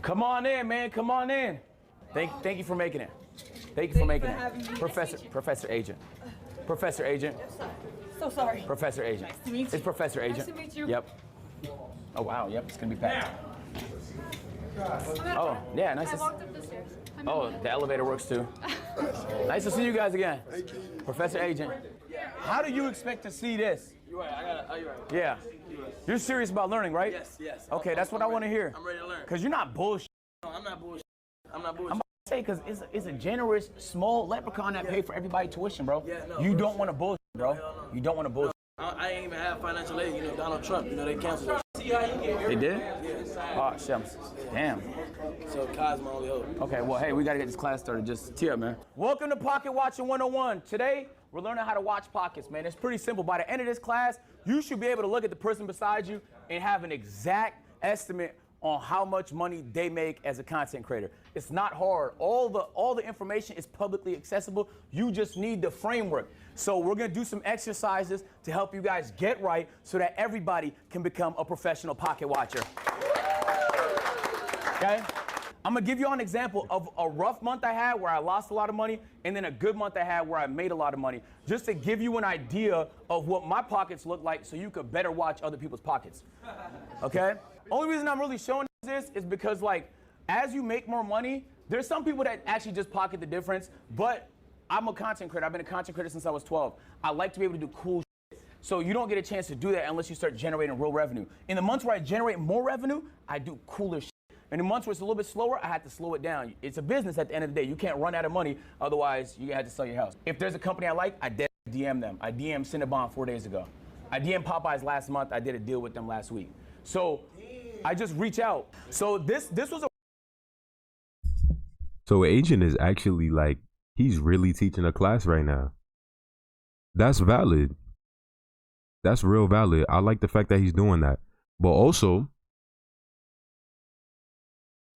Come on in, man. Come on in. Thank you for making it. Thank you for making it. Professor Agent. Professor Agent. So sorry. Professor Agent. Nice to meet you. It's Professor Agent. Nice to meet you. Yep. Oh wow. Yep. It's gonna be packed. Oh yeah. Nice. I walked up the stairs. Oh, the elevator works too. Nice to see you guys again. Thank you. Professor Agent. How do you expect to see this? You're right. You're right. Yeah. You're serious about learning, right? Yes. Okay, that's what I want to hear. I'm ready to learn. Cause you're not bullshit. No, I'm not bullshit. I'm not I'm bullshit. about to say, cause it's a generous, small leprechaun that pay for everybody tuition, bro. Yeah, no, you bro. don't want to bullshit, bro. You don't want to bullshit. I ain't even have financial aid. You know, Donald Trump. You know, they canceled it. See how you get here? They did? Yeah. Oh, shit. Damn. So Kai's my only hope. Okay, well, hey, we got to get this class started. Just tee up, man. Welcome to Pocket Watching 101. Today, we're learning how to watch pockets, man. It's pretty simple. By the end of this class, you should be able to look at the person beside you and have an exact estimate on how much money they make as a content creator. It's not hard. All the information is publicly accessible. You just need the framework. So we're gonna do some exercises to help you guys get right so that everybody can become a professional pocket watcher. Okay? I'm gonna give you an example of a rough month I had where I lost a lot of money and then a good month I had where I made a lot of money, just to give you an idea of what my pockets look like so you could better watch other people's pockets. Okay? Only reason I'm really showing this is because, like, as you make more money, there's some people that actually just pocket the difference, but I'm a content creator. I've been a content creator since I was 12. I like to be able to do cool shit. So you don't get a chance to do that unless you start generating real revenue. In the months where I generate more revenue, I do cooler shit. In the months where it's a little bit slower, I had to slow it down. It's a business at the end of the day. You can't run out of money, otherwise you had to sell your house. If there's a company I like, I DM them. I DM'd Cinnabon 4 days ago. I DM'd Popeyes last month. I did a deal with them last week. So I just reach out. So this was a... So Agent is actually like, he's really teaching a class right now. That's valid. That's real valid. I like the fact that he's doing that. But also,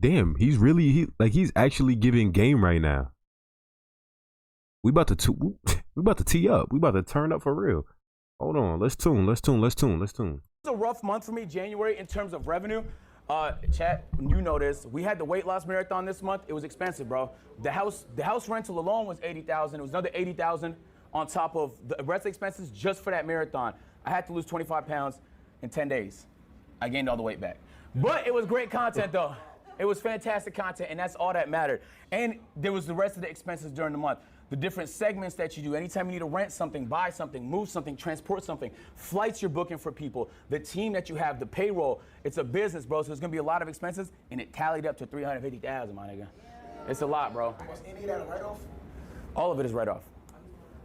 damn, he's actually giving game right now. We about to tee up. We about to turn up for real. Hold on, let's tune. It's a rough month for me, January, in terms of revenue. Chat, you know this. We had the weight loss marathon this month. It was expensive, bro. The house rental alone was $80,000. It was another $80,000 on top of the rest expenses just for that marathon. I had to lose 25 pounds in 10 days. I gained all the weight back. But it was great content, though. It was fantastic content, and that's all that mattered. And there was the rest of the expenses during the month. The different segments that you do. Anytime you need to rent something, buy something, move something, transport something, flights you're booking for people, the team that you have, the payroll. It's a business, bro, so there's gonna be a lot of expenses, and it tallied up to $350,000, my nigga. It's a lot, bro. Was any of that a write-off? All of it is write-off.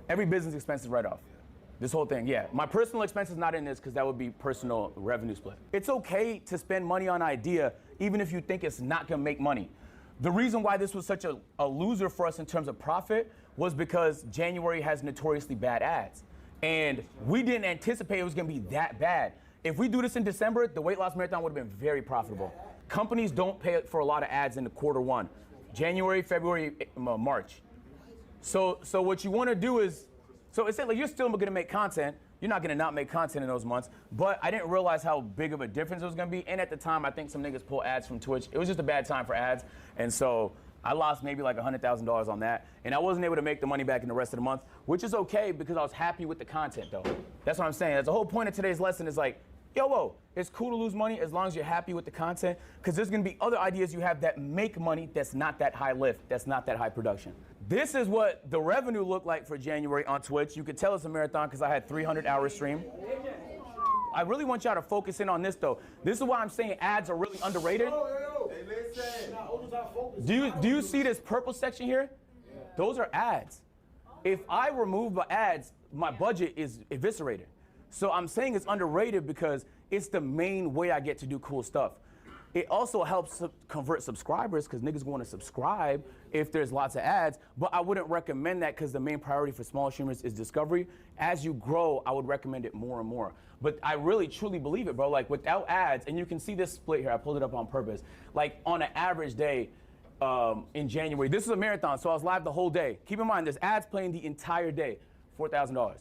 Every business expense is write-off. This whole thing, yeah. My personal expense is not in this because that would be personal revenue split. It's okay to spend money on idea even if you think it's not gonna make money. The reason why this was such a loser for us in terms of profit was because January has notoriously bad ads. And we didn't anticipate it was gonna be that bad. If we do this in December, the weight loss marathon would have been very profitable. Companies don't pay for a lot of ads in the quarter one. January, February, March. So what you wanna do is, so it's like you're still gonna make content. You're not gonna not make content in those months, but I didn't realize how big of a difference it was gonna be. And at the time, I think some niggas pull ads from Twitch. It was just a bad time for ads. And so I lost maybe like $100,000 on that. And I wasn't able to make the money back in the rest of the month, which is okay because I was happy with the content though. That's what I'm saying. That's the whole point of today's lesson is like, yo, it's cool to lose money as long as you're happy with the content, because there's gonna be other ideas you have that make money that's not that high lift, that's not that high production. This is what the revenue looked like for January on Twitch. You could tell it's a marathon because I had 300-hour stream. I really want y'all to focus in on this though. This is why I'm saying ads are really underrated. Do you see this purple section here? Those are ads. If I remove the ads, my budget is eviscerated. So I'm saying it's underrated because it's the main way I get to do cool stuff. It also helps convert subscribers because niggas want to subscribe if there's lots of ads, but I wouldn't recommend that because the main priority for small streamers is discovery. As you grow, I would recommend it more and more. But I really, truly believe it, bro. Like without ads, and you can see this split here, I pulled it up on purpose. Like on an average day in January, this is a marathon, so I was live the whole day. Keep in mind, there's ads playing the entire day, $4,000.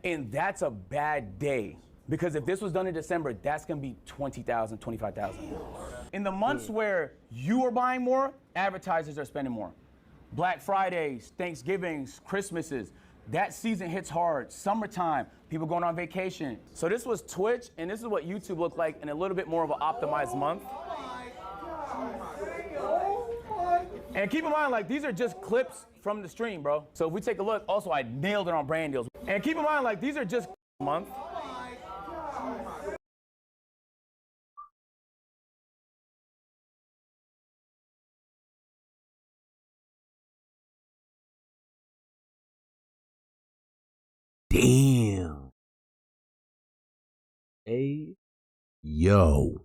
And that's a bad day. Because if this was done in December, that's gonna be $20,000, $25,000. In the months where you are buying more, advertisers are spending more. Black Fridays, Thanksgivings, Christmases, that season hits hard. Summertime, people going on vacation. So this was Twitch, and this is what YouTube looked like in a little bit more of an optimized month. And keep in mind, like, these are just clips from the stream, bro. So if we take a look, also I nailed it on brand deals. And keep in mind, like, these are just month. Damn. Hey, yo.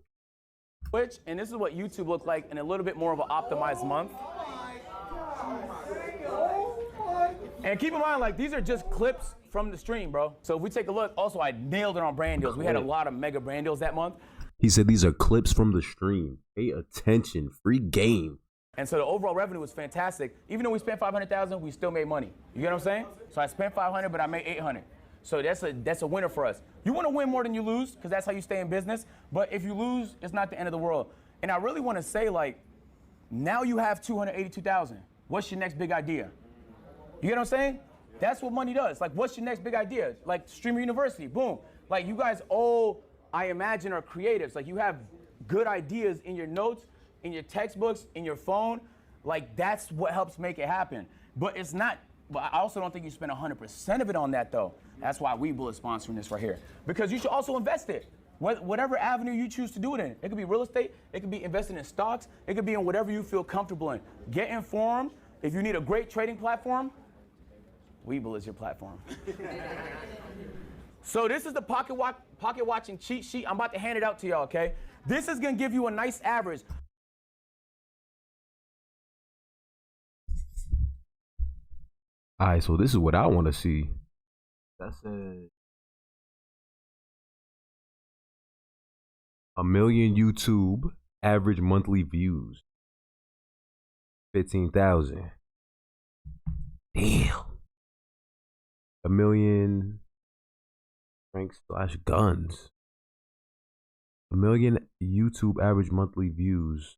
Twitch, and this is what YouTube looked like in a little bit more of an optimized month. And keep in mind, like, these are just clips from the stream, bro. So if we take a look, also I nailed it on brand deals. We had a lot of mega brand deals that month. He said these are clips from the stream. Pay attention. Free game. And so the overall revenue was fantastic. Even though we spent $500,000, we still made money. You get what I'm saying? So I spent $500, but I made $800. So that's a winner for us. You want to win more than you lose, because that's how you stay in business. But if you lose, it's not the end of the world. And I really want to say, like, now you have $282,000. What's your next big idea? You get what I'm saying? That's what money does. Like, what's your next big idea? Like Streamer University, boom. Like, you guys all, I imagine, are creatives. Like, you have good ideas in your notes, in your textbooks, in your phone. Like, that's what helps make it happen. But it's not, but I also don't think you spend 100% of it on that, though. That's why Webull is sponsoring this right here. Because you should also invest it. Whatever avenue you choose to do it in. It could be real estate, it could be investing in stocks, it could be in whatever you feel comfortable in. Get informed. If you need a great trading platform, Webull is your platform. So this is the pocket watching cheat sheet. I'm about to hand it out to y'all, okay? This is gonna give you a nice average. All right, so this is what I want to see. That's a million YouTube average monthly views. 15,000. Damn. A million pranks/guns. A million YouTube average monthly views.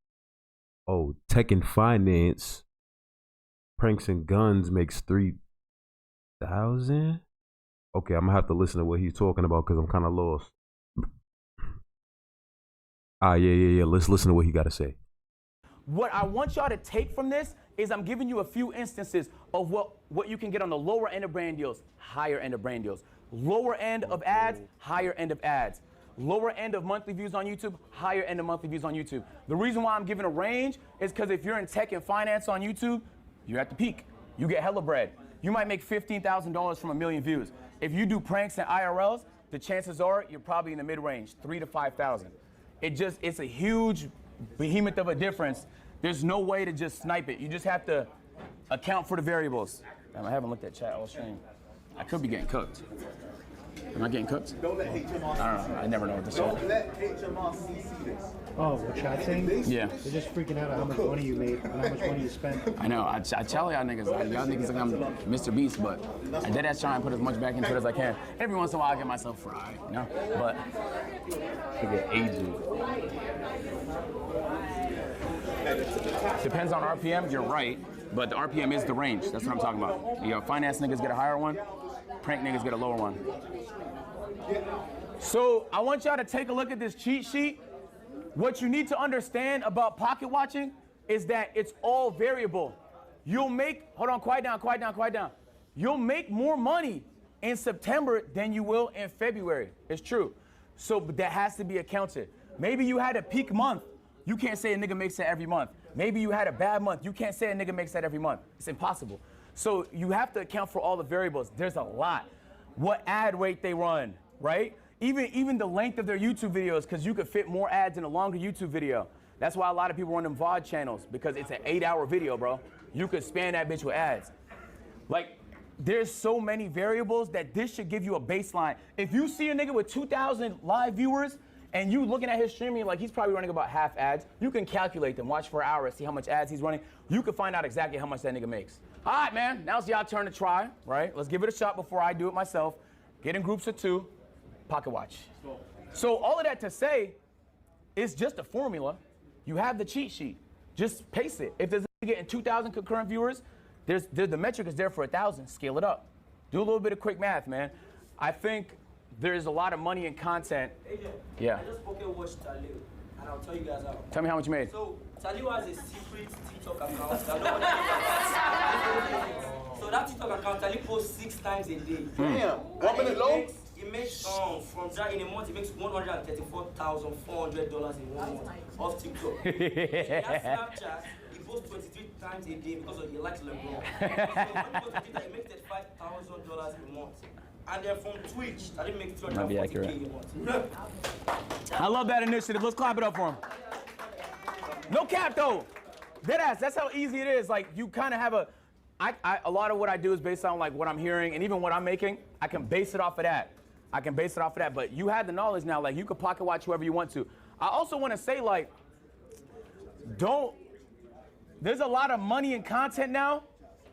Oh, tech and finance. Pranks and guns makes 3,000. Okay, I'm gonna have to listen to what he's talking about because I'm kind of lost. Yeah. Let's listen to what he got to say. What I want y'all to take from this is I'm giving you a few instances of what you can get on the lower end of brand deals, higher end of brand deals. Lower end of ads, higher end of ads. Lower end of monthly views on YouTube, higher end of monthly views on YouTube. The reason why I'm giving a range is because if you're in tech and finance on YouTube, you're at the peak. You get hella bread. You might make $15,000 from a million views. If you do pranks and IRLs, the chances are you're probably in the mid-range, 3,000 to 5,000. It's a huge behemoth of a difference. There's no way to just snipe it. You just have to account for the variables. I haven't looked at chat all stream. I could be getting cooked. Am I getting cooked? Don't let HMR. I don't know. I never know what to say. Don't let HMR see this. Oh, what chat saying? Yeah. They're just freaking out at how much money you made and how much money you spent. I know. I tell y'all niggas, y'all niggas think I'm Mr. Beast, but I dead ass try and put as much back into it as I can. Every once in a while, I get myself fried, you know? But I get agent. depends on RPM, you're right, but the RPM is the range. That's what I'm talking about. You know, finance niggas get a higher one, prank niggas get a lower one. So I want y'all to take a look at this cheat sheet. What you need to understand about pocket watching is that it's all variable. You'll make, hold on, quiet down. You'll make more money in September than you will in February. It's true. So that has to be accounted. Maybe you had a peak month. You can't say a nigga makes that every month. Maybe you had a bad month. You can't say a nigga makes that every month. It's impossible. So you have to account for all the variables. There's a lot. What ad rate they run, right? Even the length of their YouTube videos, because you could fit more ads in a longer YouTube video. That's why a lot of people run them VOD channels, because it's an 8-hour video, bro. You could span that bitch with ads. Like, there's so many variables that this should give you a baseline. If you see a nigga with 2,000 live viewers, and you looking at his streaming, like he's probably running about half ads, you can calculate them, watch for an hour, see how much ads he's running. You can find out exactly how much that nigga makes. All right, man, now it's y'all turn to try, right? Let's give it a shot before I do it myself. Get in groups of 2, pocket watch. So all of that to say, it's just a formula. You have the cheat sheet. Just pace it. If there's getting 2,000 concurrent viewers, the metric is there for 1,000. Scale it up. Do a little bit of quick math, man. I think there's a lot of money in content. Adrian, Yeah. I just pocket watched Talib, and I'll tell you guys how. Tell me how much you made. So Talib has a secret TikTok account that nobody knows. So that TikTok account, Talib posts 6 times a day. Damn. 1 minute long? He makes from that in a month. He makes $134,400 in 1 month off TikTok. So he has Snapchat. He posts 23 times a day because he likes LeBron. So when he goes to Twitter, he makes $35,000 a month. And then from Twitch, I didn't make Might be $240K accurate. a month. I love that initiative. Let's clap it up for him. No cap though. Deadass. That's how easy it is. Like you kind of have a lot of what I do is based on like what I'm hearing and even what I'm making. I can base it off of that. But you have the knowledge now. Like you can pocket watch whoever you want to. I also want to say like, there's a lot of money in content now,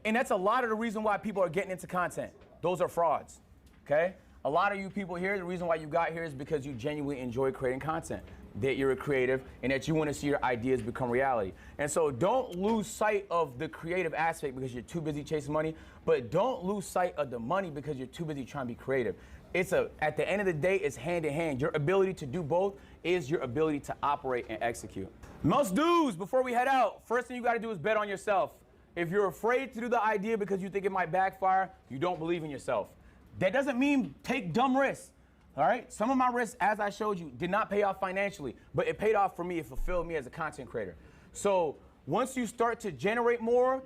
and that's a lot of the reason why people are getting into content. Those are frauds. Okay? A lot of you people here, the reason why you got here is because you genuinely enjoy creating content, that you're a creative, and that you want to see your ideas become reality. And so don't lose sight of the creative aspect because you're too busy chasing money, but don't lose sight of the money because you're too busy trying to be creative. At the end of the day, it's hand in hand. Your ability to do both is your ability to operate and execute. Most dudes, before we head out, first thing you got to do is bet on yourself. If you're afraid to do the idea because you think it might backfire, you don't believe in yourself. That doesn't mean take dumb risks, all right? Some of my risks, as I showed you, did not pay off financially, but it paid off for me. It fulfilled me as a content creator. So once you start to generate more,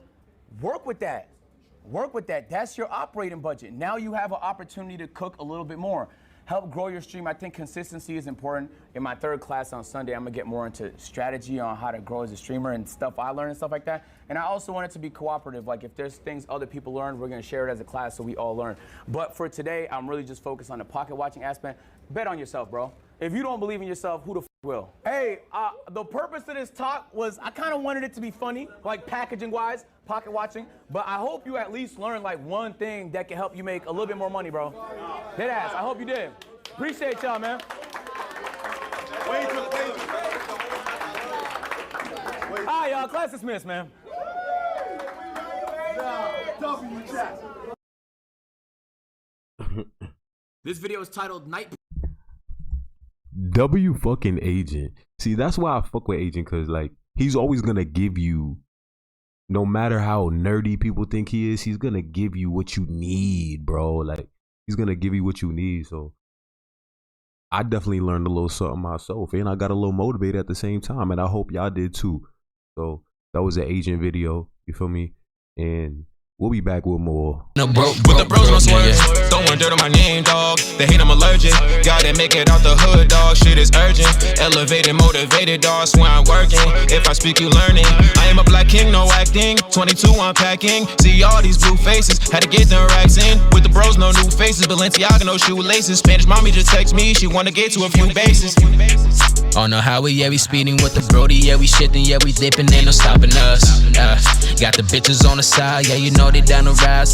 work with that. That's your operating budget. Now you have an opportunity to cook a little bit more. Help grow your stream. I think consistency is important. In my 3rd class on Sunday, I'm gonna get more into strategy on how to grow as a streamer and stuff I learned and stuff like that. And I also want it to be cooperative. Like if there's things other people learn, we're gonna share it as a class so we all learn. But for today, I'm really just focused on the pocket watching aspect. Bet on yourself, bro. If you don't believe in yourself, who the f will? Hey, the purpose of this talk was I kind of wanted it to be funny, like packaging-wise, pocket watching. But I hope you at least learned like one thing that can help you make a little bit more money, bro. Deadass. I hope you did. Appreciate y'all, man. Wait till All right, y'all. Class dismissed, man. W chat. This video is titled Night. W fucking Agent. See, that's why I fuck with Agent, cause like he's always gonna give you, no matter how nerdy people think he is, he's gonna give you what you need, bro. Like he's gonna give you what you need. So I definitely learned a little something myself, and I got a little motivated at the same time, and I hope y'all did too. So that was an Agent video, you feel me? And we'll be back with more. No bro, but the bros don't swear. Throwing dirt on my name, dog. They hate I'm allergic. Gotta make it out the hood, dog. Shit is urgent. Elevated, motivated, dog. Swear I'm working. If I speak, you learning. I am a black king, no acting. 22 unpacking. See all these blue faces. Had to get them racks in. With the bros, no new faces. Balenciaga, no shoelaces. Spanish mommy just text me. She wanna get to a few bases. On the highway, yeah, we speeding with the Brody. Yeah, we shitting, yeah, we dipping. Ain't no stopping us. Got the bitches on the side. Yeah, you know they down the rise.